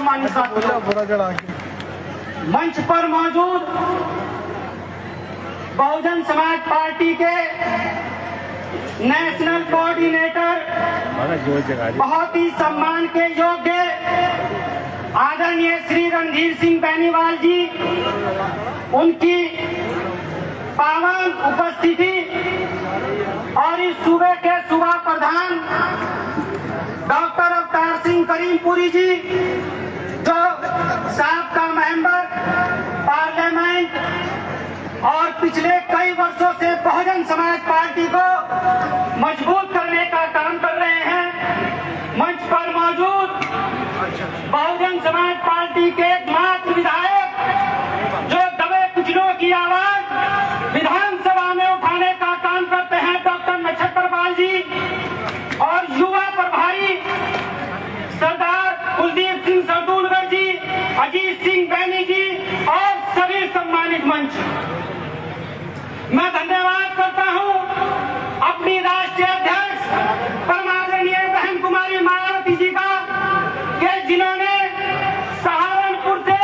सम्मानित साथियों, मंच पर मौजूद बहुजन समाज पार्टी के नेशनल कोऑर्डिनेटर, बहुत ही सम्मान के योग्य आदरणीय श्री रणधीर सिंह बेनीवाल जी, उनकी पावन उपस्थिति और इस सूबे के सूबा प्रधान डॉक्टर अवतार सिंह करीमपुरी जी, जो साबका मेंबर पार्लियामेंट और पिछले कई वर्षों से बहुजन समाज पार्टी को मजबूत करने का काम कर रहे हैं। मंच पर मौजूद बहुजन समाज पार्टी के एकमात्र विधायक, जो दबे कुचलों की आवाज विधानसभा में उठाने का काम करते हैं, डॉक्टर नक्षत्रपाल जी, और युवा प्रभारी सरदार कुलदीप सिंह सरदूलगर जी, अजीत सिंह बैनी जी और सभी सम्मानित मंच, मैं धन्यवाद करता हूं अपनी राष्ट्रीय अध्यक्ष परमादरणीय बहन कुमारी मायावती जी का, कि जिन्होंने सहारनपुर से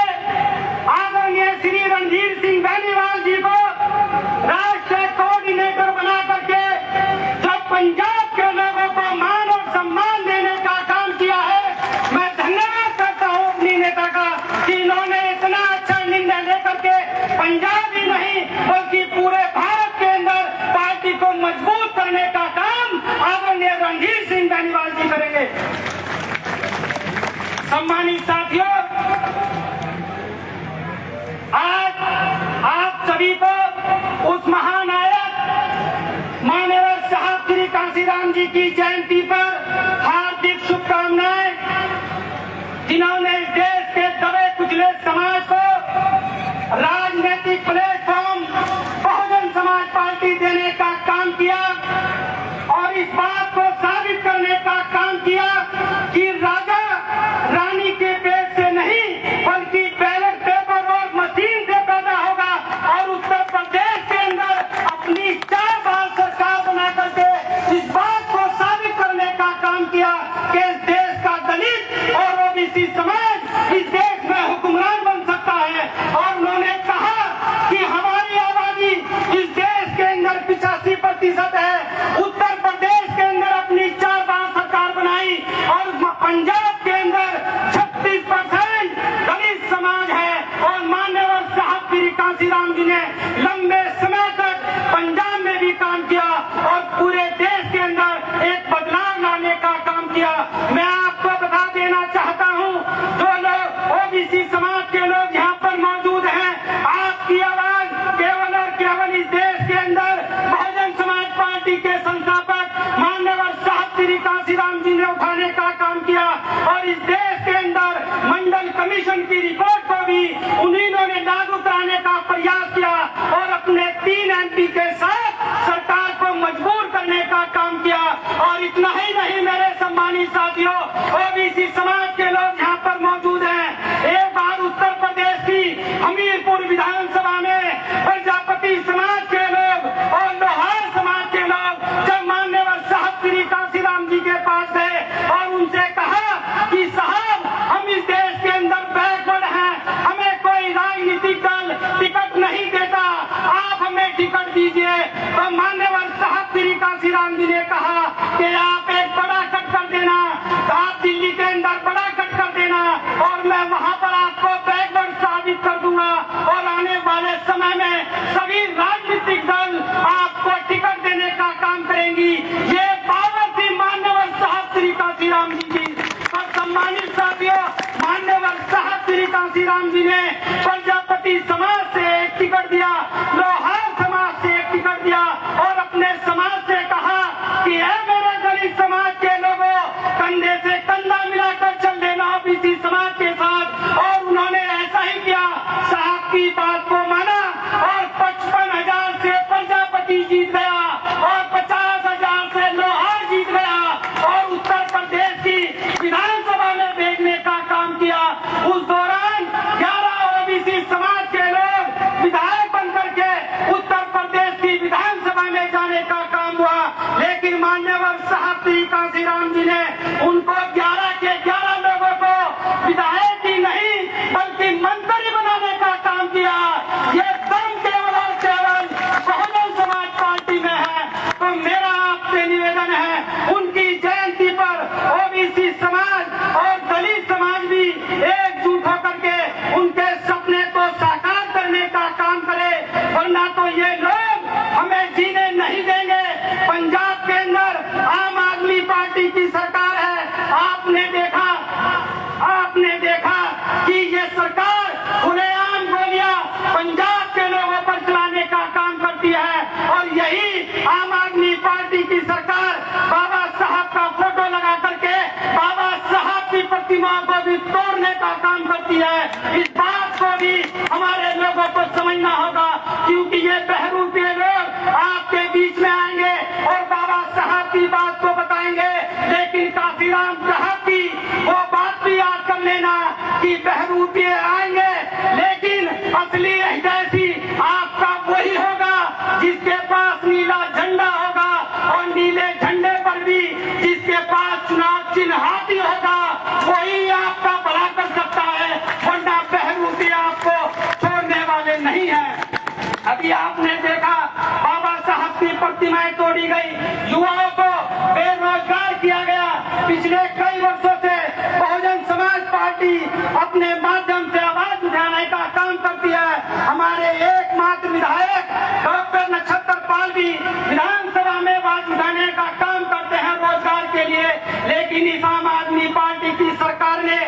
आदरणीय श्री रणधीर सिंह बेनीवाल जी को राष्ट्रीय कोऑर्डिनेटर बना करके जो पंजाब के लोगों को मान और सम्मान देने का काम किया है, मैं धन्यवाद करता हूं अपनी नेता का कि इन्होंने इतना अच्छा निर्णय लेकर के पंजाब ही नहीं बल्कि पूरे भारत के अंदर पार्टी को मजबूत करने का काम आदरणीय रणधीर सिंह बेनीवाल जी करेंगे। सम्मानित साथियों, आज आप सभी को उस महानायक माननीय साहब श्री कांशीराम जी की जयंती पर हार्दिक शुभकामनाएं, जिन्होंने इस देश के दबे कुचले समाज को राजनीतिक प्लेटफॉर्म बहुजन समाज पार्टी देने का काम किया और इस बात को साबित करने का काम किया कि राजा रानी के पेट से नहीं बल्कि बैलेट पेपर और मशीन से पैदा होगा, और उत्तर प्रदेश के अंदर अपनी 4 बार सरकार बना करके इस बात को साबित करने का काम किया कि इस देश का दलित और ओबीसी समाज इस देश में हुक्मरान बन सकता है। और उन्होंने कहा कि हमारी आबादी इस देश के अंदर 85% है, उत्तर प्रदेश के अंदर अपनी 4 बार सरकार बनाई और पंजाब के अंदर 36% दलित समाज है, और माननीय साहब श्री कांशीराम जी ने लंबे समय तक पंजाब में भी काम किया और पूरे देश के अंदर एक बदलाव लाने का काम किया। मैं आपको बता देना चाहता हूं, जो लोग ओबीसी समाज के लोग यहाँ पर मौजूद हैं, आपकी आवाज केवल और केवल इस देश के अंदर बहुजन समाज पार्टी के संस्थापक माननीय साहब श्री कांशीराम जी ने उठाने का काम किया, और इस देश के अंदर मंडल कमीशन की रिपोर्ट को भी उन्हीं ने लागू कराने का प्रयास किया और अपने 3 एमपी के साथ सरकार को मजबूर करने का काम किया। और इतना ही नहीं मेरे सम्मानित साथियों, ओबीसी समाज के लोग यहाँ पर मौजूद हैं। एक बार उत्तर प्रदेश की हमीरपुर विधानसभा में प्रजापति समाज के लोग और लोहार समाज के लोग जब माननीय साहब श्री कांशीराम जी के पास गए और उनसे कहा कि साहब, हम इस देश के अंदर बैकवर्ड हैं, हमें कोई राजनीतिक दल टिकट नहीं देता, आप हमें टिकट दीजिए, तो माननीय साहब श्री कांशीराम जी ने कहा कि आप एक बड़ा कट कर देना, आप दिल्ली के अंदर बड़ा कट कर देना और मैं वहां पर आपको बैकवर्ड साबित कर दूंगा, और आने वाले समय में सभी राजनीतिक दल आपको टिकट देने का काम करेंगी। ये पावर थी माननीय साहब श्री कांशीराम जी की। और सम्मानित साथियों, माननीय साहब श्री कांशीराम जी ने प्रजापति समाज से एक टिकट दिया, लोहार समाज से एक टिकट दिया और अपने समाज से कहा कि है मेरे दलित समाज के लोगों, कंधे से कंधा मिलाकर चल देना ओबीसी समाज के साथ। और उन्होंने ऐसा ही किया, साहब की बात को माना और 55,000 से प्रजापति जीत गया और 50,000 से लोहार जीत गया और उत्तर प्रदेश की विधानसभा में भेजने का काम किया। उस दौरान 11 ओबीसी समाज के लोग विधायक बनकर के उत्तर प्रदेश की विधानसभा में जाने का काम हुआ, लेकिन मान्यवर साहब श्री कांशीराम जी वरना तो ये लोग हमें जीने नहीं देंगे। पंजाब के अंदर आम आदमी पार्टी की सरकार है। आपने देखा कि ये सरकार खुलेआम गोलियां पंजाब के लोगों पर चलाने का काम करती है और यही आम आदमी पार्टी की सरकार बाबा साहब का फोटो लगा करके बाबा साहब की प्रतिमा को भी तोड़ने का काम करती है। इस बात को भी हमारे लोगों को समझना होगा, क्योंकि ये बहरूपीय लोग आपके बीच में आएंगे और बाबा साहब की बात को बताएंगे, लेकिन काशीराम साहब की वो बात भी याद कर लेना कि बहरूपीय आएंगे, लेकिन असली हिदैसी आपका वही होगा जिसके पास नीला झंडा होगा और नीले झंडे पर भी जिसके पास चुनाव चिन्ह हाथी होगा, वही आपका भला कर सकता है, वरना बहरूपीय आपको छोड़ने वाले नहीं है। अभी आपने देखा बाबा साहब की प्रतिमाएं तोड़ी गई, युवाओं को बेरोजगार किया गया। पिछले कई वर्षों से बहुजन समाज पार्टी अपने माध्यम से आवाज उठाने का काम करती है। हमारे एकमात्र विधायक डॉक्टर नक्षत्र पाल भी विधानसभा में आवाज उठाने का काम करते हैं रोजगार के लिए, लेकिन इस आम आदमी पार्टी की सरकार ने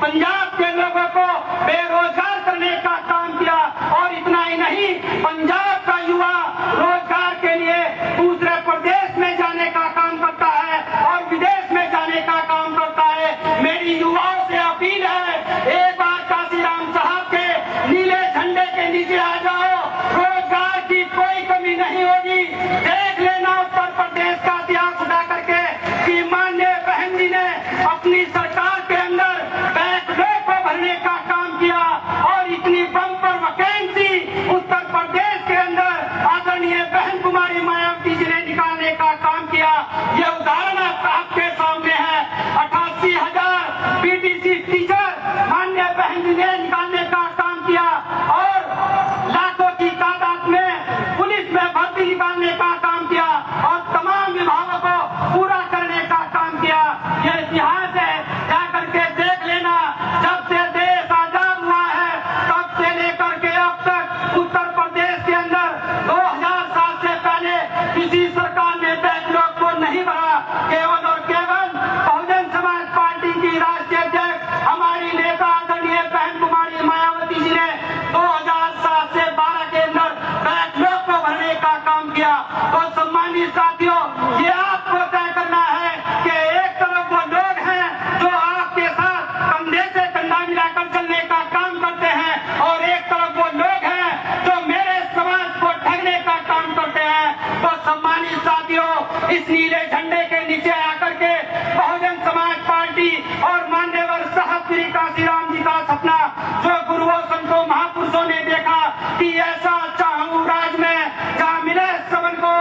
पंजाब के लोगों को बेरोजगार करने का काम किया। और इतना ही नहीं, पंजाब का युवा रोजगार के लिए दूसरे प्रदेश में जाने का काम करता है और विदेश में जाने का काम करता है। मेरी युवाओं से अपील है, एक बार काशीराम साहब के नीले झंडे के नीचे आ जाओ, रोजगार की कोई कमी नहीं होगी। देख लेना उत्तर प्रदेश का इतिहास उठा करके कि माननीय बहन जी ने अपनी सरकार के अंदर बैकलॉग को भरने का काम किया और इतनी बम्पर वैकेंसी उत्तर प्रदेश के अंदर आदरणीय बहन कुमारी मायावती जी ने निकालने का काम किया। ये उदाहरण आपके सामने है। 88,000 बीटीसी टीचर माननीय बहन जी ने निकालने का काम किया और लाखों की तादाद में पुलिस में भर्ती निकालने का काम किया और तमाम विभागों को पूरा करने का काम किया। यह इतिहास है, जाकर के देख लेना। जब से देश आजाद हुआ है तब से लेकर के अब तक उत्तर प्रदेश के अंदर 2007 से पहले किसी सरकार ने बैकलॉग को नहीं भरा। केवल और केवल बहुजन समाज पार्टी की राष्ट्रीय अध्यक्ष हमारी नेता आदरणीय बहन कुमारी मायावती जी ने 2007 से 12 के अंदर बैकलॉग को भरने का काम किया। तो सम्मानित साथियों, ये आपको तय करना है कि एक तरफ वो लोग हैं जो आपके साथ कंधे से कंधा मिलाकर चलने का काम करते हैं और एक तरफ वो लोग हैं जो मेरे समाज को ठगने का काम करते हैं। तो सम्मानित साथियों, इस नीले झंडे के नीचे आकर के बहुजन समाज पार्टी और मान्यवर साहब श्री काशीराम जी का सपना जो गुरुओं संतों महापुरुषों ने देखा कि ऐसा चाहूं राज में जहाँ मिले सबन को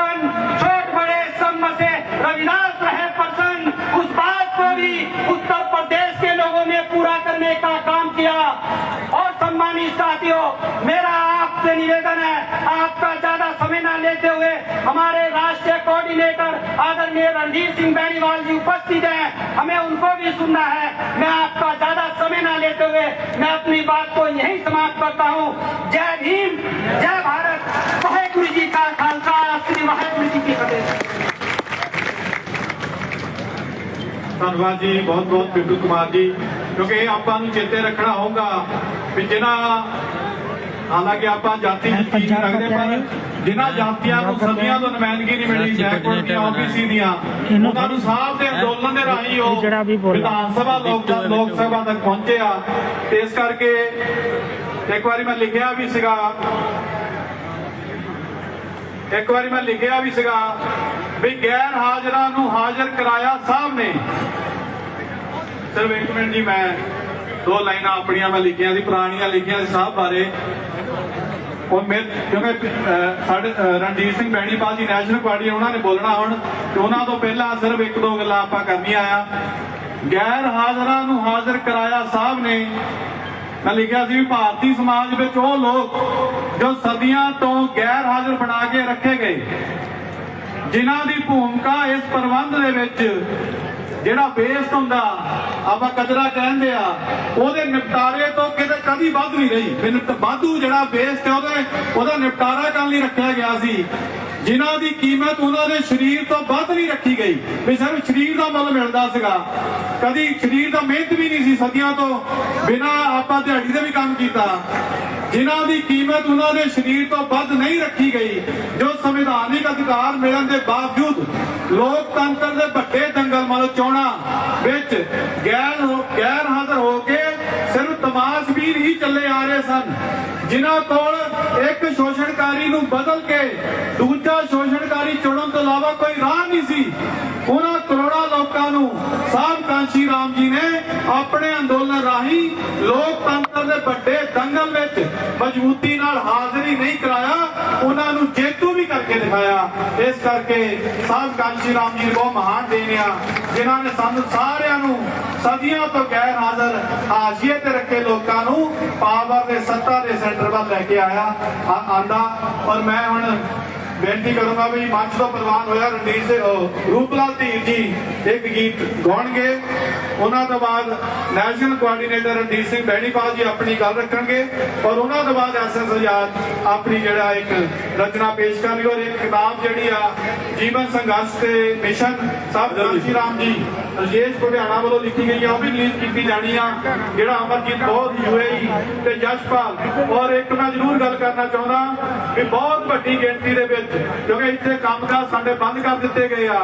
छोट बड़े सब से रविदास रहे प्रसन्न, उस बात को भी उत्तर प्रदेश के लोगों ने पूरा करने का काम किया। और सम्मानित साथियों, मेरा आपसे निवेदन है, आपका ज्यादा समय न लेते हुए हमारे राष्ट्रीय कोऑर्डिनेटर आदरणीय रणधीर सिंह बेनीवाल जी उपस्थित हैं, हमें उनको भी सुनना है। मैं आपका ज्यादा समय न लेते हुए मैं अपनी बात को यहीं समाप्त करता हूँ। जय भीम, जय भारत, वाहेगुरु जी का खालसा, श्री वाहेगुरु जी की फतेह। धन्यवाद जी, बहुत बहुत पिंटू कुमार जी, क्योंकि ਆਪਾਂ ਨੂੰ ਚੇਤੇ ਰੱਖਣਾ ਹੋਊਗਾ ਵੀ ਜਿਨ੍ਹਾਂ ਹਾਲਾਂਕਿ ਆਪਾਂ ਜਾਤੀ ਯਕੀਨ ਰੱਖਦੇ ਪਰ ਜਿਨ੍ਹਾਂ ਜਾਤੀਆਂ ਨੂੰ ਸਦੀਆਂ ਤੋਂ ਨੁਮਾਇੰਦਗੀ ਨਹੀਂ ਮਿਲੀ ਬੈਕਵਰਡ ਦੀਆਂ ਓਬੀਸੀ ਦੀਆਂ, ਉਹਨਾਂ ਨੂੰ ਸਾਹਿਬ ਦੇ ਅੰਦੋਲਨ ਦੇ ਰਾਹੀਂ ਉਹ ਵਿਧਾਨ ਸਭਾ ਲੋਕ ਸਭਾ ਤੱਕ ਪਹੁੰਚੇ ਆ। ਤੇ ਇਸ ਕਰਕੇ ਇੱਕ ਵਾਰੀ ਮੈਂ ਲਿਖਿਆ ਵੀ ਸੀਗਾ ਵੀ ਗੈਰ ਹਾਜ਼ਰਾਂ ਨੂੰ ਹਾਜ਼ਰ ਕਰਾਇਆ ਸਾਹਿਬ ਨੇ। ਸਿਰਫ ਇੱਕ ਮਿੰਟ ਜੀ, ਮੈਂ 2 ਲਾਈਨਾਂ ਆਪਣੀਆਂ ਮੈਂ ਲਿਖੀਆਂ ਸੀ, ਪੁਰਾਣੀਆਂ ਲਿਖੀਆਂ ਸੀ ਸਾਹਿਬ ਬਾਰੇ। और क्योंकि साढ़े रणजीत सिंह बेनीवाल जी नैशनल पार्टी उन्होंने बोलना हुण ते उन्हां तों पहला सिर्फ 1-2 गल्लां आपां करनियां आ। गैर हाजरां नूं हाजिर कराया साहब ने। मैं लिखिया सी भारतीय समाज विच ओह लोग जो सदियां तो गैर हाजिर बना के रखे गए, जिन्हां दी भूमिका इस प्रबंध दे विच जिहड़ा बेस्ड हुंदा ਆਪਾਂ ਕਚਰਾ ਕਹਿੰਦੇ ਆ, ਉਹਦੇ ਨਿਪਟਾਰੇ ਤੋਂ ਕਿਤੇ ਕਦੀ ਵੱਧ ਨਹੀਂ ਰਹੀ। ਵਾਧੂ ਜਿਹੜਾ ਵੇਸਟ ਹੈ ਉਹਦਾ ਨਿਪਟਾਰਾ ਕਰਨ ਲਈ ਰੱਖਿਆ ਗਿਆ ਸੀ, ਜਿਨ੍ਹਾਂ ਦੀ ਕੀਮਤ ਉਹਨਾਂ ਦੇ ਸਰੀਰ ਤੋਂ ਵੱਧ ਨਹੀਂ ਰੱਖੀ ਗਈ ਵੀ ਸਿਰਫ ਸਰੀਰ ਦਾ ਮੁੱਲ ਮਿਲਦਾ ਸੀਗਾ। ਕਦੀ ਸਰੀਰ ਦਾ ਮਿਹਨਤ ਵੀ ਨਹੀਂ ਸੀ, ਸਦੀਆਂ ਤੋਂ ਬਿਨਾਂ ਆਪਾਂ ਦਿਹਾੜੀ ਦੇ ਵੀ ਕੰਮ ਕੀਤਾ। ਜਿਨ੍ਹਾਂ ਦੀ ਕੀਮਤ ਉਹਨਾਂ ਦੇ ਸਰੀਰ ਤੋਂ ਵੱਧ ਨਹੀਂ ਰੱਖੀ ਗਈ, ਜੋ ਸੰਵਿਧਾਨਿਕ ਅਧਿਕਾਰ ਮਿਲਣ ਦੇ ਬਾਵਜੂਦ ਲੋਕਤੰਤਰ ਦੇ ਵੱਡੇ ਦੰਗਲ ਮਤਲਬ ਚੋਣਾਂ ਵਿੱਚ ਗੈਰ ਹਾਜ਼ਰ ਹੋ ਕੇ ਸਿਰਫ ਤਮਾਸ਼ਬੀਨ ਹੀ ਚੱਲੇ ਆ ਰਹੇ ਸਨ, ਜਿਨ੍ਹਾਂ ਕੋਲ ਇੱਕ ਸ਼ੋਸ਼ਣਕਾਰੀ ਨੂੰ ਬਦਲ ਕੇ ਦੂਜਾ ਸ਼ੋਸ਼ਣਕਾਰੀ ਚੁਣਨ ਤੋਂ ਇਲਾਵਾ ਕੋਈ ਰਾਹ ਨਹੀਂ ਸੀ। ਉਹਨਾਂ ਕਰੋੜਾਂ ਲੋਕਾਂ ਨੂੰ ਸਾਹਿਬ ਕਾਂਸ਼ੀ ਰਾਮ ਜੀ ਨੇ ਆਪਣੇ ਅੰਦੋਲਨ ਰਾਹੀਂ ਲੋਕਤੰਤਰ ਦੇ ਵੱਡੇ ਦੰਗਲ ਵਿੱਚ ਮਜ਼ਬੂਤੀ ਨਾਲ ਹਾਜ਼ਰੀ ਨਹੀਂ ਕਰਾਇਆ, ਉਹਨਾਂ ਨੂੰ ਜੇਤੂ ਵੀ ਕਰਕੇ ਦਿਖਾਇਆ। ਇਸ ਕਰਕੇ ਸਾਹਿਬ ਕਾਂਸ਼ੀ ਰਾਮ ਜੀ ਬਹੁਤ ਮਹਾਨ ਦੇਣ ਆ, ਜਿਨ੍ਹਾਂ ਨੇ ਸਾਨੂੰ ਸਾਰਿਆਂ ਨੂੰ ਸਦੀਆਂ ਤੋਂ ਗੈਰ ਹਾਜ਼ਰ ਹਾਸ਼ੀਏ ਤੇ ਰੱਖੇ ਲੋਕਾਂ ਨੂੰ ਪਾਵਰ ਦੇ ਸੱਤਾ ਦੇ ਸੈਂਟਰ ਵੱਲ ਲੈ ਕੇ ਆਂਦਾ। ਔਰ ਮੈਂ ਹੁਣ ਬੇਨਤੀ ਕਰੂੰਗਾ ਵੀ ਮੰਚ ਤੋਂ ਪ੍ਰਵਾਨ ਹੋਇਆ ਰਣਜੀਤ ਸਿੰਘ ਰੂਪਲਾਲ ਧੀਰ ਜੀ ਇੱਕ ਗੀਤ ਗਾਉਣਗੇ, ਉਹਨਾਂ ਤੋਂ ਬਾਅਦ ਨੈਸ਼ਨਲ ਕੋਆਰਡੀਨੇਟਰ ਰਣਜੀਤ ਸਿੰਘ ਬੈਣੀਪਾਲ ਜੀ ਆਪਣੀ ਗੱਲ ਰੱਖਣਗੇ, ਔਰ ਉਹਨਾਂ ਤੋਂ ਬਾਅਦ SS ਆਜ਼ਾਦ ਆਪਣੀ ਜਿਹੜਾ ਇੱਕ ਰਚਨਾ ਪੇਸ਼ ਕਰਨਗੇ। ਔਰ ਇੱਕ ਕਿਤਾਬ ਜਿਹੜੀ ਆ ਜੀਵਨ ਸੰਘਰਸ਼ ਤੇ ਮਿਸ਼ਨ ਸਾਹਿਬ ਕਾਂਸ਼ੀ ਰਾਮ ਜੀ ਰਜੇਸ਼ ਭੁਟਿਆਣਾ ਵੱਲੋਂ ਲਿਖੀ ਗਈ ਆ, ਉਹ ਵੀ ਰਿਲੀਜ਼ ਕੀਤੀ ਜਾਣੀ ਆ। ਜਿਹੜਾ ਅਮਰਜੀਤ ਬਹੁਤ UAE ਤੇ ਜਸ਼ਪਾਲ। ਔਰ ਇੱਕ ਮੈਂ ਜ਼ਰੂਰ ਗੱਲ ਕਰਨਾ ਚਾਹੁੰਦਾ ਵੀ ਬਹੁਤ ਵੱਡੀ ਗਿਣਤੀ ਦੇ ਵਿੱਚ, ਕਿਉਂਕਿ ਇੱਥੇ ਕੰਮਕਾਜ ਸਾਡੇ ਬੰਦ ਕਰ ਦਿੱਤੇ ਗਏ ਆ,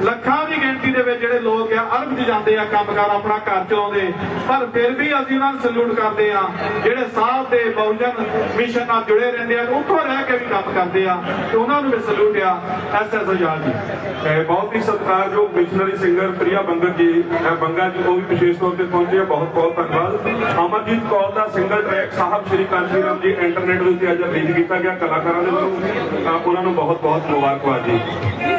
ਲੱਖਾਂ ਦੀ ਗਿਣਤੀ ਦੇ ਵਿੱਚ ਜਿਹੜੇ ਲੋਕ ਆ ਅਰਬ 'ਚ ਜਾਂਦੇ ਆ ਕੰਮਕਾਰ ਆਪਣਾ ਘਰ ਚਲਾਉਂਦੇ, ਪਰ ਫਿਰ ਵੀ ਅਸੀਂ ਉਹਨਾਂ ਨੂੰ ਸਲੂਟ ਕਰਦੇ ਆ ਜਿਹੜੇ ਸਾਹਿਬ ਦੇ ਬਹੁਜਨ ਮਿਸ਼ਨ ਨਾਲ ਜੁੜੇ ਰਹਿੰਦੇ ਆ, ਉੱਥੋਂ ਰਹਿ ਕੇ ਵੀ ਕੰਮ ਕਰਦੇ ਆ, ਤੇ ਉਹਨਾਂ ਨੂੰ ਵੀ ਸਲੂਟ ਆ। SS ਆਜ਼ਾਦ ਜੀ ਬਹੁਤ ਹੀ ਸਤਿਕਾਰਯੋਗ ਮਿਸ਼ਨਰੀ ਸਿੰਗਰ ਪ੍ਰਿਆ ਬੰਗਾ ਜੀ ਉਹ ਵੀ ਵਿਸ਼ੇਸ਼ ਤੌਰ ਤੇ ਪਹੁੰਚੇ ਆ, ਬਹੁਤ ਬਹੁਤ ਧੰਨਵਾਦ। ਅਮਰਜੀਤ ਕੌਰ ਦਾ ਸਿੰਗਲ ਟਰੈਕ ਸਾਹਿਬ ਸ਼੍ਰੀ ਕਾਂਸ਼ੀ ਰਾਮ ਜੀ ਇੰਟਰਨੈਟ ਦੇ ਉੱਤੇ ਅੱਜ ਰਿਲੀਜ਼ ਕੀਤਾ ਗਿਆ ਕਲਾਕਾਰਾਂ ਦੇ ਵੱਲੋਂ, ਉਹਨਾਂ ਨੂੰ ਬਹੁਤ ਬਹੁਤ ਮੁਬਾਰਕਬਾਦ ਜੀ।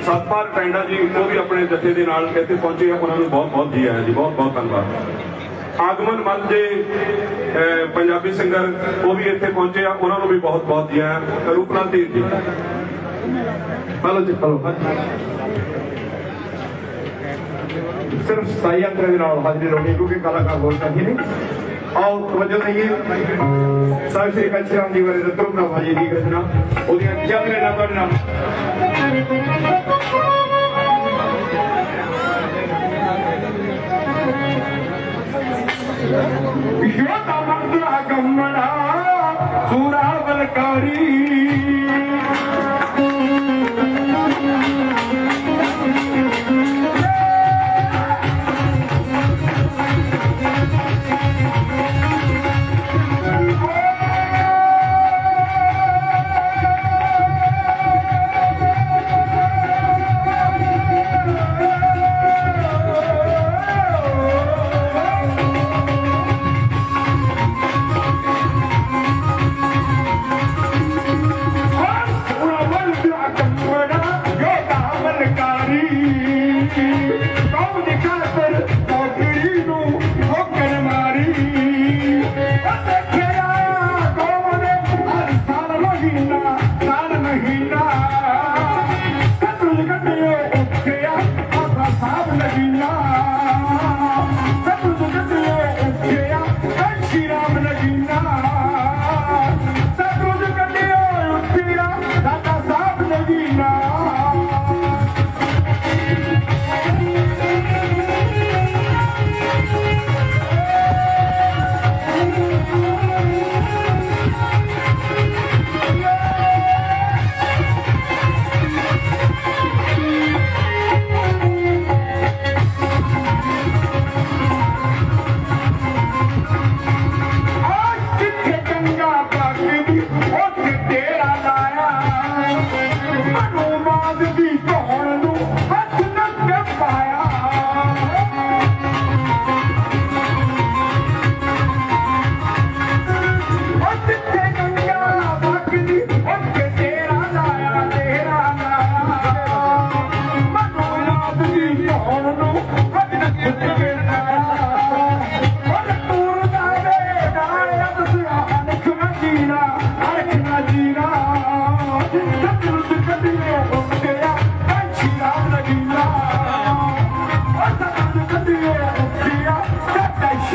ਸਤਪਾਲ ਟੈਂਡਾ ਜੀ ਉਹ ਵੀ ਆਪਣੇ ਜਥੇ ਦੇ ਨਾਲ ਇੱਥੇ ਪਹੁੰਚੇ ਆ, ਉਹਨਾਂ ਨੂੰ ਬਹੁਤ ਬਹੁਤ ਜੀ ਆਇਆਂ ਜੀ, ਬਹੁਤ ਬਹੁਤ ਧੰਨਵਾਦ। ਆਗਮਨ ਮਨ ਦੇ ਪੰਜਾਬੀ ਸਿੰਗਰ ਉਹ ਵੀ ਇੱਥੇ ਪਹੁੰਚੇ ਆ, ਉਹਨਾਂ ਨੂੰ ਵੀ ਬਹੁਤ ਬਹੁਤ ਜੀ ਆਇਆਂ। ਰੂਪਲਾਲ ਧੀਰ ਜੀ ਹਲੋ ਜੀ ਹਲੋ। ਸਿਰਫ ਸਾਈ ਅੰਤਰੇ ਦੇ ਨਾਲ ਹਾਜ਼ਰੀ ਲਾਉਣੀ ਕਿਉਂਕਿ ਕਲਾਕਾਰ ਹੋਰ ਨਹੀਂ ਨੇ। ਆਓ ਤਵੱਜੋ ਦਈਏ ਸਾਹਿਬ ਸ਼੍ਰੀ ਕਾਂਸ਼ੀ ਰਾਮ ਜੀ ਬਾਰੇ ਰਤਨ ਭਾਜੀ ਦੀ ਰਚਨਾ, ਉਹਦੀਆਂ ਚਾਦਰੇ ਨਾਲ ਤੁਹਾਡੇ ਨਾਲ ਯੋਧਾ ਮੰਗਲਾ ਗੰਮਣਾ ਸੂਰਾ ਬਲਕਾਰੀ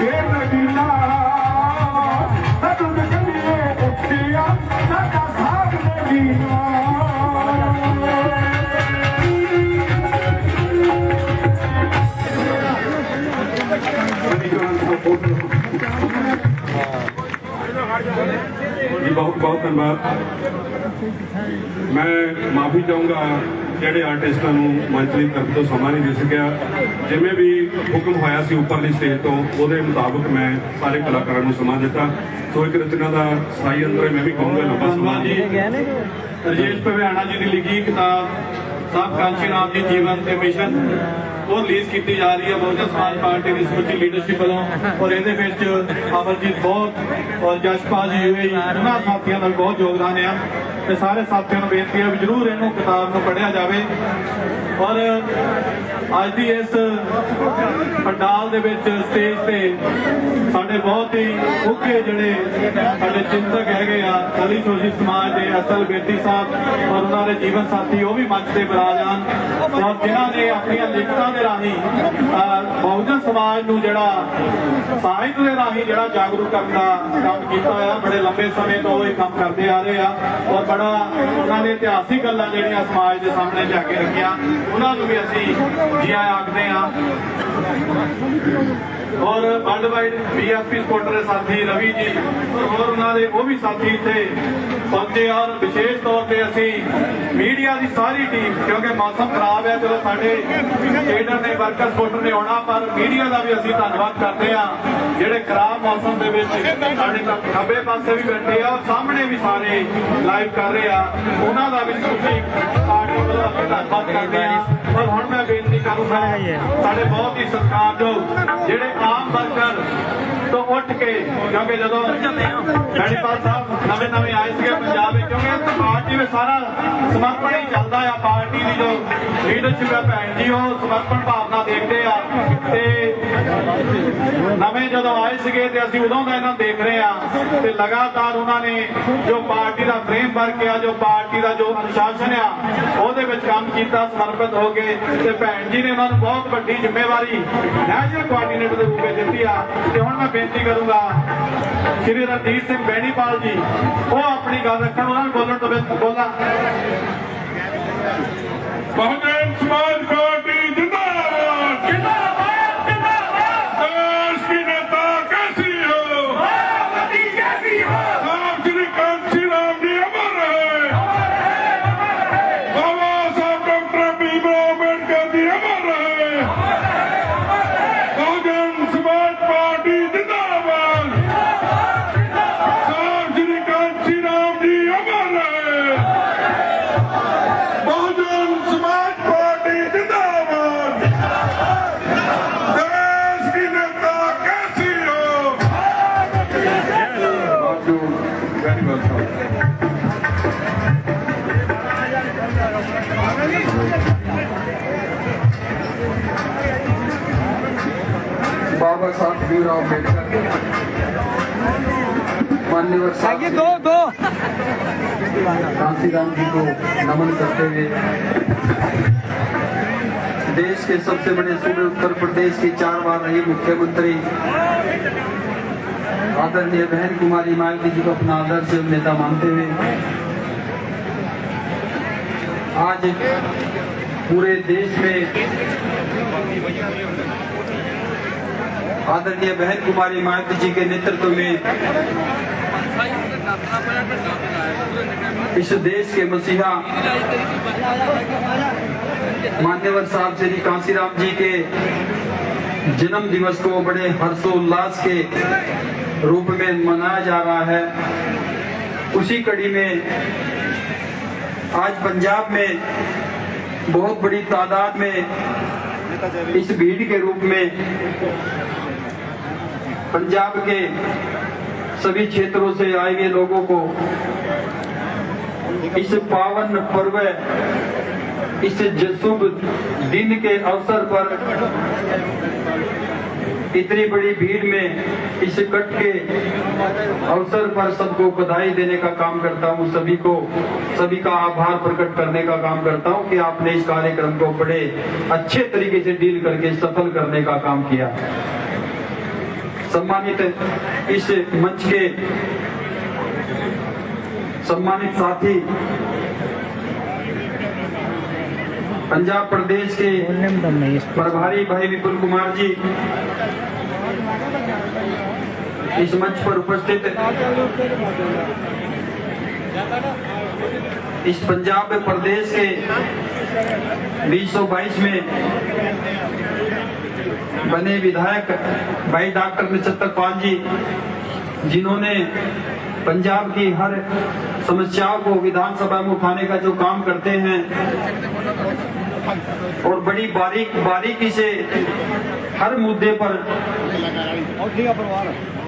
शेर नगीना तुम कलिए उठिया साडा साथ नगीना जी बहुत बहुत धन्यवाद। मैं माफी चाहूँगा ਜਿਹੜੇ ਆਰਟਿਸਟਾਂ ਨੂੰ ਮੰਚ ਦੀ ਤਰਫ ਤੋਂ ਸਮਾਂ ਨਹੀਂ ਦੇ ਸਕਿਆ। ਜਿਵੇਂ ਵੀ ਹੁਕਮ ਹੋਇਆ ਸੀ ਉੱਪਰਲੀ ਸਟੇਜ ਤੋਂ ਉਹਦੇ ਮੁਤਾਬਕ ਮੈਂ ਸਾਰੇ ਕਲਾਕਾਰਾਂ ਨੂੰ ਸਮਾਂ ਦਿੱਤਾ। ਸੋ ਇੱਕ ਰਚਨਾ ਦਾ ਸਾਈ ਅੰਦਰ ਮੈਂ ਵੀ ਕਹੂੰਗਾ ਲੰਬਾ ਸਮਾਂ ਜੀ ਰਜੇਸ਼ ਭਵਿਆਣਾ ਜੀ ਦੀ ਲਿਖੀ ਕਿਤਾਬ ਸਾਹਿਬ ਕਾਂਸ਼ੀ ਰਾਮ ਜੀ ਜੀਵਨ ਤੇ ਮਿਸ਼ਨ ਉਹ ਰਿਲੀਜ਼ ਕੀਤੀ ਜਾ ਰਹੀ ਹੈ ਬਹੁਜਨ ਸਮਾਜ ਪਾਰਟੀ ਦੀ ਸਮੁੱਚੀ ਲੀਡਰਸ਼ਿਪ ਵੱਲੋਂ ਔਰ ਇਹਦੇ ਵਿੱਚ ਅਮਰਜੀਤ ਬਹੁਤ ਔਰ ਜਸ਼ਪਾਲ ਜੀ ਹੋਏ ਉਹਨਾਂ ਸਾਥੀਆਂ ਦਾ ਬਹੁਤ ਯੋਗਦਾਨ ਆ ਤੇ ਸਾਰੇ ਸਾਥੀਆਂ ਨੂੰ ਬੇਨਤੀ ਹੈ ਵੀ ਜ਼ਰੂਰ ਇਹਨੂੰ ਕਿਤਾਬ ਨੂੰ ਪੜ੍ਹਿਆ ਜਾਵੇ ਔਰ ਅੱਜ ਦੀ ਇਸ ਪੰਡਾਲ ਦੇ ਵਿੱਚ ਸਟੇਜ ਤੇ ਸਾਡੇ ਬਹੁਤ ਹੀ ਮੁੱਖੇ ਜਿਹੜੇ ਸਾਡੇ ਚਿੰਤਕ ਹੈਗੇ ਆ ਦਲਿਤ ਸ਼ੋਸ਼ਿਤ ਸਮਾਜ ਦੇ ਅਸਲ ਬੇਟੀ ਸਾਹਿਬ ਔਰ ਉਹਨਾਂ ਦੇ ਜੀਵਨ ਸਾਥੀ ਉਹ ਵੀ ਮੰਚ ਤੇ ਬਿਰਾਜਮਾਨ ਔਰ ਜਿਨ੍ਹਾਂ ਨੇ ਆਪਣੀਆਂ ਲਿਖਤਾਂ ਦੇ ਰਾਹੀਂ ਬਹੁਜਨ ਸਮਾਜ ਨੂੰ ਜਿਹੜਾ ਸਾਹਿਤ ਦੇ ਰਾਹੀਂ ਜਿਹੜਾ ਜਾਗਰੂਕ ਕਰਨ ਦਾ ਕੰਮ ਕੀਤਾ ਆ ਬੜੇ ਲੰਬੇ ਸਮੇਂ ਤੋਂ ਇਹ ਕੰਮ ਕਰਦੇ ਆ ਰਹੇ ਆ ਔਰ ਬੜਾ ਉਹਨਾਂ ਨੇ ਇਤਿਹਾਸਿਕ ਗੱਲਾਂ ਜਿਹੜੀਆਂ ਸਮਾਜ ਦੇ ਸਾਹਮਣੇ ਜਾ ਕੇ ਰੱਖੀਆਂ ਉਹਨਾਂ ਨੂੰ ਵੀ ਅਸੀਂ ਜੀ ਆਇਆਂ ਆਖਦੇ ਆ ਔਰ ਵਰਲਡ ਵਾਈਡ ਬੀਐਸਪੀ ਸਪੋਰਟਰ ਦੇ ਸਾਥੀ ਰਵੀ ਜੀ ਔਰ ਉਹਨਾਂ ਦੇ ਉਹ ਵੀ ਸਾਥੀ ਇੱਥੇ ਪਹੁੰਚੇ ਔਰ ਵਿਸ਼ੇਸ਼ ਤੌਰ ਤੇ ਅਸੀਂ ਮੀਡੀਆ ਦੀ ਸਾਰੀ ਟੀਮ ਕਿਉਂਕਿ ਮੌਸਮ ਖਰਾਬ ਹੈ ਚਲੋ ਸਾਡੇ ਕੇਡਰ ਨੇ ਵਰਕਰ ਸਪੋਰਟਰ ਨੇ ਆਉਣਾ ਪਰ ਮੀਡੀਆ ਦਾ ਵੀ ਅਸੀਂ ਧੰਨਵਾਦ ਕਰਦੇ ਆ ਜਿਹੜੇ ਖਰਾਬ ਮੌਸਮ ਦੇ ਵਿੱਚ ਸਾਡੇ ਖੱਬੇ ਪਾਸੇ ਵੀ ਬੈਠੇ ਆ ਔਰ ਸਾਹਮਣੇ ਵੀ ਸਾਰੇ ਲਾਈਵ ਕਰ ਰਹੇ ਆ ਉਹਨਾਂ ਦਾ ਵੀ ਤੁਸੀਂ ਪਾਰਟੀ ਵੱਲੋਂ ਅਸੀਂ ਧੰਨਵਾਦ ਕਰਦੇ ਆ ਔਰ ਹੁਣ ਮੈਂ ਬੇਨਤੀ ਕਰੂੰਗਾ ਸਾਡੇ ਬਹੁਤ ਹੀ ਸਤਿਕਾਰਯੋਗ ਜਿਹੜੇ ਆਮ ਵਰਕਰ ਤੋਂ ਉੱਠ ਕੇ ਕਿਉਂਕਿ ਜਦੋਂ ਮੈਡੀਪਾਲ ਸਾਹਿਬ ਨਵੇਂ ਆਏ ਸੀਗੇ ਪੰਜਾਬ ਵਿੱਚ ਕਿਉਂਕਿ ਇਸ ਪਾਰਟੀ ਵਿੱਚ ਸਾਰਾ ਸਮਰਪਣ ਹੀ ਚੱਲਦਾ ਆ ਪਾਰਟੀ ਦੀ ਜੋ ਲੀਡਰਸ਼ਿਪ ਹੈ ਭੈਣ ਜੀ ਉਹ ਸਮਰਪਣ ਭਾਵਨਾ ਦੇਖਦੇ ਆ ਤੇ ਨਵੇਂ ਜਦੋਂ ਆਏ ਸੀਗੇ ਤੇ ਅਸੀਂ ਉਦੋਂ ਦਾ ਇਹਨਾਂ ਦੇਖ ਰਹੇ ਆ ਤੇ ਲਗਾਤਾਰ ਉਹਨਾਂ ਨੇ ਜੋ ਪਾਰਟੀ ਦਾ ਫਰੇਮਵਰਕ ਆ ਜੋ ਪਾਰਟੀ ਦਾ ਜੋ ਅਨੁਸ਼ਾਸਨ ਆ ਉਹਦੇ ਵਿੱਚ ਕੰਮ ਕੀਤਾ ਸਮਰਪਿਤ ਹੋ ਕੇ ਤੇ ਭੈਣ ਜੀ ਨੇ ਉਹਨਾਂ ਨੂੰ ਬਹੁਤ ਵੱਡੀ ਜ਼ਿੰਮੇਵਾਰੀ ਨੈਸ਼ਨਲ ਕੋਆਰਡੀਨੇਟਰ ਦੇ ਰੂਪ ਵਿੱਚ ਦਿੱਤੀ ਆ ਤੇ ਹੁਣ ਮੈਂ ਬੇਨਤੀ ਕਰੂੰਗਾ ਸ਼੍ਰੀ ਰਣਜੀਤ ਸਿੰਘ ਬੈਣੀਪਾਲ ਜੀ ਉਹ ਆਪਣੀ ਗੱਲ ਰੱਖਣ ਉਹਨਾਂ ਨੂੰ ਬੋਲਣ ਤੋਂ ਬੋਲਾਂ बहुजन समाज पार्टी जिंदाबाद जिंदाबाद जिंदाबाद देश की नेता कैसी हो मायावती कैसी हो साहब श्री कांशी राम जी अमर रहे बाबा साहब डॉक्टर भीमराव अम्बेडकर जी अमर रहे बहुजन समाज पार्टी जिंदाबाद साहब श्री कांशी राम जी अमर रहे बहुजन समाज पार्टी जिंदाबाद देश की नेता कैसी हो बाबा साहब भीमराव अम्बेडकर मान्यवर साहब दो कांशी राम जी को नमन करते हुए देश के सबसे बड़े सूबे उत्तर प्रदेश की 4 बार रही मुख्यमंत्री आदरणीय बहन कुमारी मायावती जी को अपना आदर्श नेता मानते हुए आज पूरे देश में आदरणीय बहन कुमारी मायावती जी के नेतृत्व में इस देश के मसीहा मान्यवर साहब श्री कांशीराम जी के जन्म दिवस को बड़े हर्षोल्लास के रूप में मनाया जा रहा है। उसी कड़ी में आज पंजाब में बहुत बड़ी तादाद में इस भीड़ के रूप में पंजाब के सभी क्षेत्रों से आए हुए लोगों को इस पावन पर्व इस शुभ दिन के अवसर पर इतनी बड़ी भीड़ में इस कट के अवसर पर सबको बधाई देने का काम करता हूँ। सभी का आभार प्रकट करने का काम करता हूँ कि आपने इस कार्यक्रम को बड़े अच्छे तरीके से डील करके सफल करने का काम किया। सम्मानित इस मंच के सम्मानित साथी पंजाब प्रदेश के प्रभारी भाई विपुल कुमार जी, इस मंच पर उपस्थित इस पंजाब प्रदेश के 2022 में बने विधायक भाई डॉक्टर नक्षत्र पाल जी, जिन्होंने पंजाब की हर समस्याओं को विधानसभा में उठाने का जो काम करते हैं और बड़ी बारीकी से हर मुद्दे पर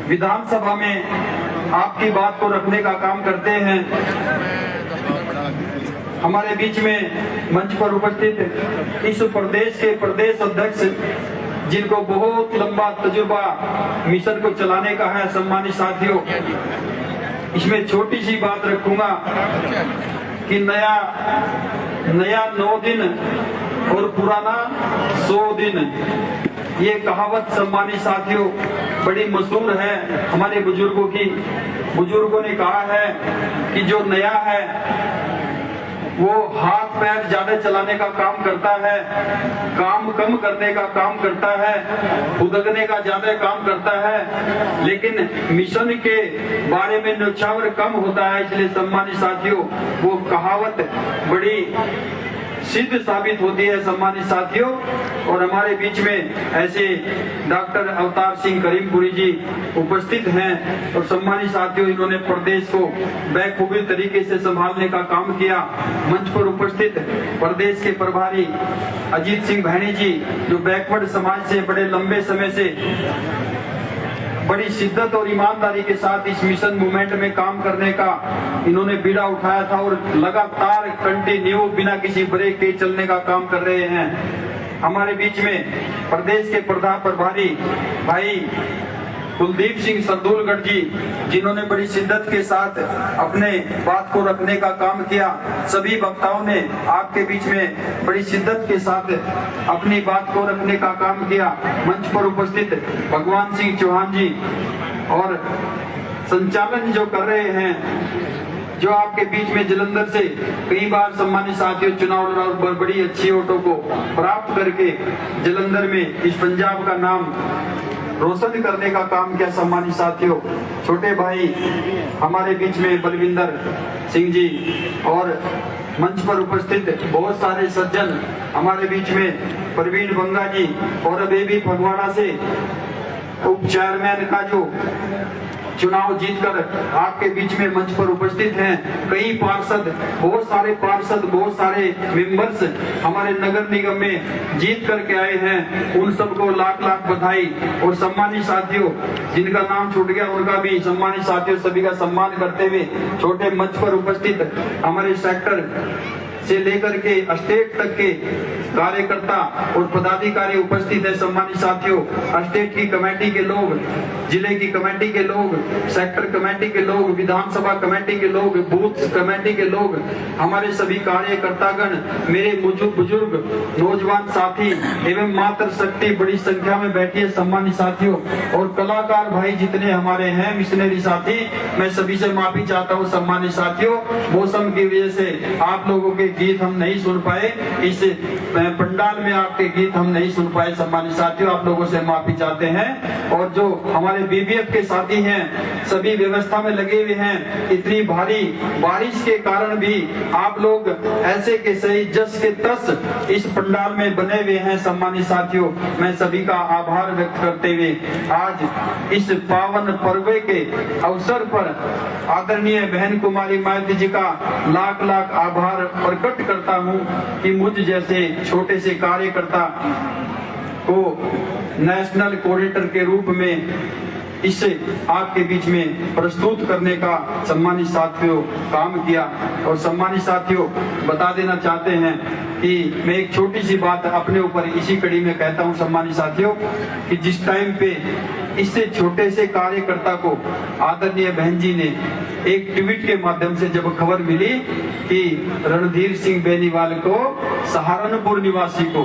विधानसभा में आपकी बात को रखने का काम करते हैं। हमारे बीच में मंच पर उपस्थित इस प्रदेश के प्रदेश अध्यक्ष, जिनको बहुत लंबा तजुर्बा मिशन को चलाने का है, सम्मानित साथियों, इसमें छोटी सी बात रखूंगा कि नया 9 दिन और पुराना 100 दिन, ये कहावत सम्मानित साथियों बड़ी मशहूर है हमारे बुजुर्गों की। बुजुर्गों ने कहा है कि जो नया है वो हाथ पैर ज्यादा चलाने का काम करता है, काम कम करने का काम करता है, उदगने का ज्यादा काम करता है, लेकिन मिशन के बारे में न्यौछावर कम होता है। इसलिए सम्मानित साथियों वो कहावत बड़ी सिद्ध साबित होती है सम्मानित साथियों। और हमारे बीच में ऐसे डॉक्टर अवतार सिंह करीमपुरी जी उपस्थित हैं और सम्मानित साथियों इन्होंने प्रदेश को बखूबी तरीके से संभालने का काम किया। मंच पर उपस्थित प्रदेश के प्रभारी अजीत सिंह भैणी जी, जो बैकवर्ड समाज से बड़े लंबे समय से बड़ी शिद्दत और ईमानदारी के साथ इस मिशन मूवमेंट में काम करने का इन्होंने बीड़ा उठाया था और लगातार कंटिन्यू बिना किसी ब्रेक के चलने का काम कर रहे हैं। हमारे बीच में प्रदेश के प्रधान प्रभारी भाई कुलदीप सिंह सरदूलगढ़ जी, जिन्होंने बड़ी शिद्दत के साथ अपने बात को रखने का काम किया। सभी वक्ताओं ने आपके बीच में बड़ी शिद्दत के साथ अपनी बात को रखने का काम किया। मंच पर उपस्थित भगवान सिंह चौहान जी और संचालन जो कर रहे हैं, जो आपके बीच में जलंधर से कई बार सम्मानित साथियों चुनाव लड़ा और बड़ी अच्छी वोटों को प्राप्त करके जलंधर में इस पंजाब का नाम रोशन करने का काम किया। सम्मानित साथियों छोटे भाई हमारे बीच में बलविंदर सिंह जी और मंच पर उपस्थित बहुत सारे सज्जन हमारे बीच में प्रवीण बंगा जी और अभी भी फगवाड़ा से उप चेयरमैन का जो चुनाव जीतकर आपके बीच में मंच पर उपस्थित हैं। कई पार्षद, बहुत सारे मेंबर्स हमारे नगर निगम में जीत करके आए हैं। उन सबको लाख लाख बधाई। और सम्मानित साथियों जिनका नाम छूट गया उनका भी सम्मानित साथियों सभी का सम्मान करते हुए छोटे मंच पर उपस्थित हमारे सेक्टर से लेकर के स्टेट तक के कार्यकर्ता और पदाधिकारी उपस्थित है। सम्मानित साथियों स्टेट की कमेटी के लोग, जिले की कमेटी के लोग, सेक्टर कमेटी के लोग, विधानसभा कमेटी के लोग, बूथ कमेटी के लोग, हमारे सभी कार्यकर्तागण, मेरे बुजुर्ग नौजवान साथी एवं मातृ शक्ति बड़ी संख्या में बैठी है। सम्मानित साथियों और कलाकार भाई जितने हमारे हैं, मिशनरी साथी, मैं सभी से माफी चाहता हूँ। सम्मानित साथियों मौसम की वजह से आप लोगों के गीत हम नहीं सुन पाए, इस पंडाल में आपके गीत हम नहीं सुन पाए। सम्मानित साथियों आप लोगों से माफी चाहते हैं। और जो हमारे बीबीएफ के साथी हैं सभी व्यवस्था में लगे हुए हैं। इतनी भारी बारिश के कारण भी आप लोग ऐसे के सही जस के तस इस पंडाल में बने हुए हैं। सम्मानित साथियों मैं सभी का आभार व्यक्त करते हुए आज इस पावन पर्व के अवसर पर आदरणीय बहन कुमारी मायावती जी का लाख लाख आभार प्रकट करता हूं कि मुझ जैसे छोटे से कार्यकर्ता को नेशनल कोऑर्डिनेटर के रूप में इसे आपके बीच में प्रस्तुत करने का सम्मानित साथियों काम किया। और सम्मानित साथियों बता देना चाहते हैं कि मैं एक छोटी सी बात अपने ऊपर इसी कड़ी में कहता हूं सम्मानित साथियों कि जिस टाइम पे इससे छोटे से कार्यकर्ता को आदरणीय बहन जी ने एक ट्वीट के माध्यम से जब खबर मिली कि रणधीर सिंह बेनीवाल को सहारनपुर निवासी को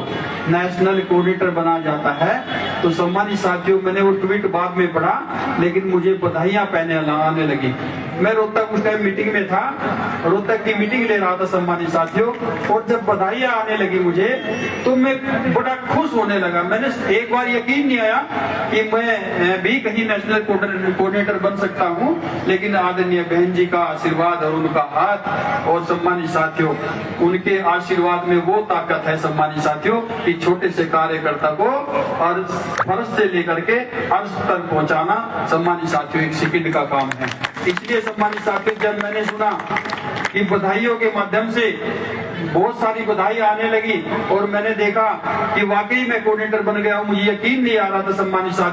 नेशनल कोऑर्डिनेटर बनाया जाता है, तो सम्मानित साथियों, मैंने वो ट्वीट बाद में पढ़ा, लेकिन मुझे बधाइयां पहने आने लगी। मैं रोहतक उस टाइम मीटिंग में था, रोहतक की मीटिंग ले रहा था सम्मानित साथियों, और जब बधाइयां आने लगी मुझे तो मैं बड़ा खुश होने लगा। मैंने एक बार यकीन नहीं आया कि मैं भी कहीं नेशनल कोऑर्डिनेटर बन सकता हूं, लेकिन आदरणीय बहन जी का आशीर्वाद और उनका हाथ, और सम्मानित साथियों उनके आशीर्वाद में वो ताकत है सम्मानित साथियों कि छोटे से कार्यकर्ता को और फर्श से लेकर के अर्श तक पहुंचाना सम्मानित साथियों एक सेकंड का काम है। इसलिए सम्मानित साथियों, जब मैंने सुना कि बधाइयों के माध्यम से बहुत सारी बधाई आने लगी और मैंने देखा कि वाकई मैं कोऑर्डिनेटर बन गया हूं, मुझे यकीन नहीं आ रहा था सम्मानित साथियों।